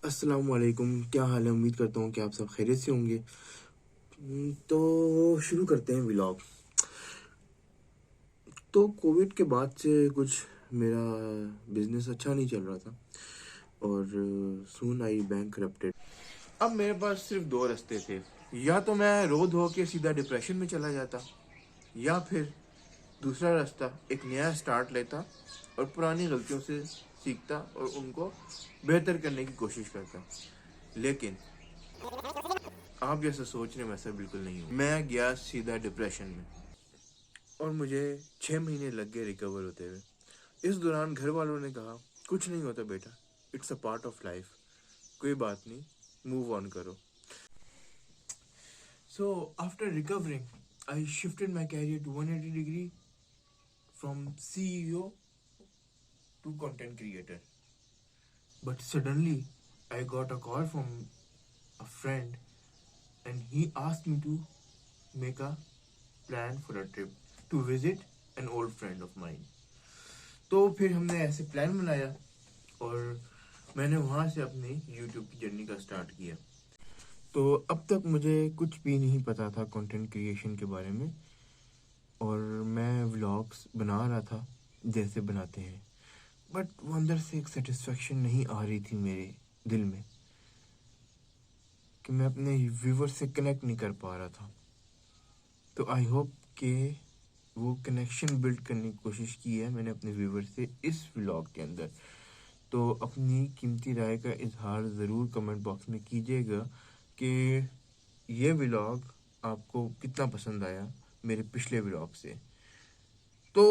अस्सलाम वालेकुम। क्या हाल है? उम्मीद करता हूँ कि आप सब खैरियत से होंगे। तो शुरू करते हैं व्लॉग। तो कोविड के बाद से कुछ मेरा बिजनेस अच्छा नहीं चल रहा था और सून आई बैंक करप्टेड। अब मेरे पास सिर्फ दो रास्ते थे, या तो मैं रो धो के सीधा डिप्रेशन में चला जाता, या फिर दूसरा रास्ता एक नया स्टार्ट लेता और पुरानी गलतियों से सीखता और उनको बेहतर करने की कोशिश करता। लेकिन आप जैसा सोच रहे हैं वैसा बिल्कुल नहीं हूँ। मैं गया सीधा डिप्रेशन में और मुझे 6 महीने लग गए रिकवर होते हुए। इस दौरान घर वालों ने कहा, कुछ नहीं होता बेटा, it's a part of life, कोई बात नहीं, मूव ऑन करो। So after recovering I shifted my career to 180 degree from CEO to content creator. But suddenly I got a call from a friend and he asked me to make a plan for a trip to visit an old friend of mine. तो फिर हमने ऐसे plan बनाया और मैंने वहाँ से अपनी यूट्यूब की जर्नी का स्टार्ट किया। तो अब तक मुझे कुछ भी नहीं पता था कंटेंट क्रिएशन के बारे में और मैं व्लॉग्स बना रहा था जैसे बनाते हैं, बट वो अंदर से एक सेटिस्फेक्शन नहीं आ रही थी मेरे दिल में कि मैं अपने व्यूवर से कनेक्ट नहीं कर पा रहा था। तो आई होप कि वो कनेक्शन बिल्ड करने की कोशिश की है मैंने अपने व्यूवर से इस व्लॉग के अंदर। तो अपनी कीमती राय का इजहार ज़रूर कमेंट बॉक्स में कीजिएगा कि ये व्लॉग आपको कितना पसंद आया मेरे पिछले व्लॉग से। तो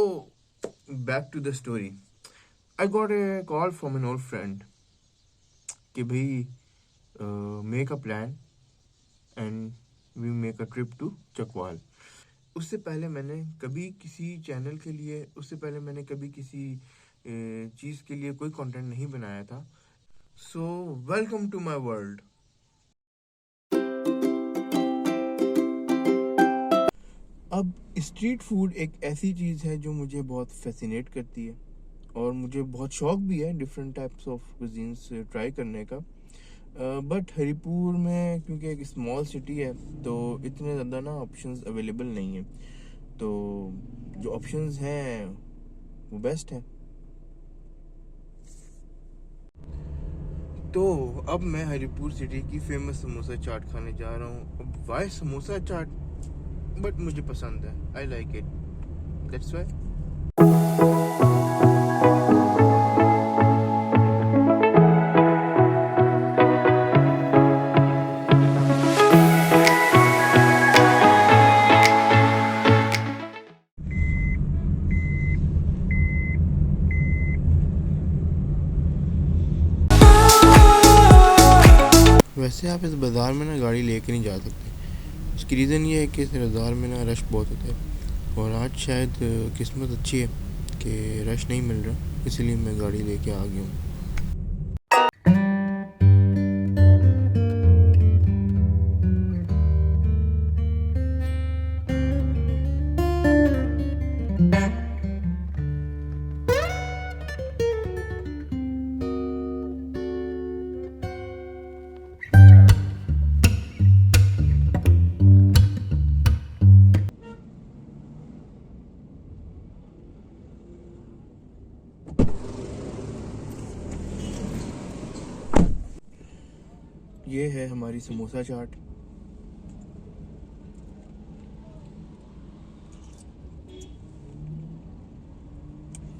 back to the story. I got a call from an old friend कि भाई make a plan and we make a trip to Chakwal. उससे पहले मैंने कभी किसी चैनल के लिए, उससे पहले मैंने कभी किसी चीज़ के लिए कोई कंटेंट नहीं बनाया था। So welcome to my world. अब स्ट्रीट फूड एक ऐसी चीज़ है जो मुझे बहुत फैसिनेट करती है और मुझे बहुत शौक भी है different types of cuisines try करने का। बट हरिपुर में क्योंकि एक स्मॉल सिटी है तो इतने ज़्यादा ना ऑप्शंस अवेलेबल नहीं है। तो जो ऑप्शंस हैं वो बेस्ट हैं। तो अब मैं हरिपुर सिटी की फेमस समोसा चाट खाने जा रहा हूँ। अब वाई समोसा चाट, बट मुझे पसंद है, I like it, that's why. वैसे आप इस बाज़ार में ना गाड़ी लेके नहीं जा सकते। उसकी रीज़न ये है कि इस बाज़ार में ना रश बहुत होता है और आज शायद किस्मत अच्छी है कि रश नहीं मिल रहा, इसलिए मैं गाड़ी लेके आ गया हूँ। ये है हमारी समोसा चाट।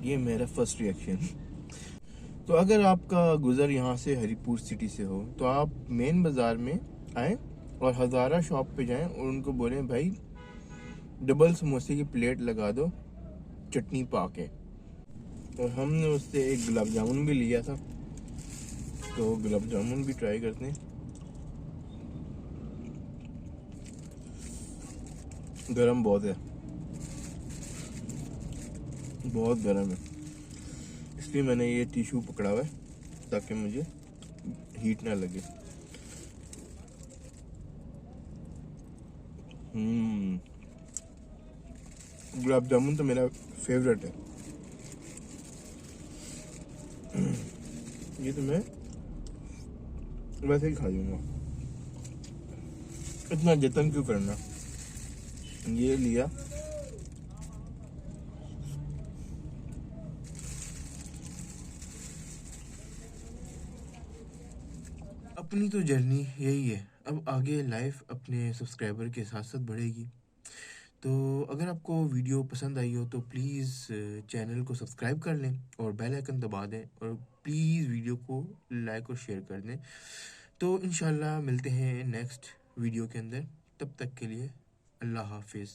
ये मेरा फर्स्ट रिएक्शन। तो अगर आपका गुज़र यहाँ से हरिपुर सिटी से हो तो आप मेन बाज़ार में आएँ और हज़ारा शॉप पे जाएं और उनको बोलें भाई डबल समोसे की प्लेट लगा दो चटनी पा के। और हमने उससे एक गुलाब जामुन भी लिया था, तो गुलाब जामुन भी ट्राई करते हैं। गरम बहुत है, बहुत गरम है, इसलिए मैंने ये टिश्यू पकड़ा हुआ है ताकि मुझे हीट ना लगे। गुलाब जामुन तो मेरा फेवरेट है। ये तो मैं वैसे ही खा लूँगा, इतना जतन क्यों करना। ये लिया, अपनी तो जर्नी यही है। अब आगे लाइफ अपने सब्सक्राइबर के साथ साथ बढ़ेगी। तो अगर आपको वीडियो पसंद आई हो तो प्लीज़ चैनल को सब्सक्राइब कर लें और बेल आइकन दबा दें, और प्लीज़ वीडियो को लाइक और शेयर कर दें। तो इंशाल्लाह मिलते हैं नेक्स्ट वीडियो के अंदर, तब तक के लिए अल्लाह हाफिज़।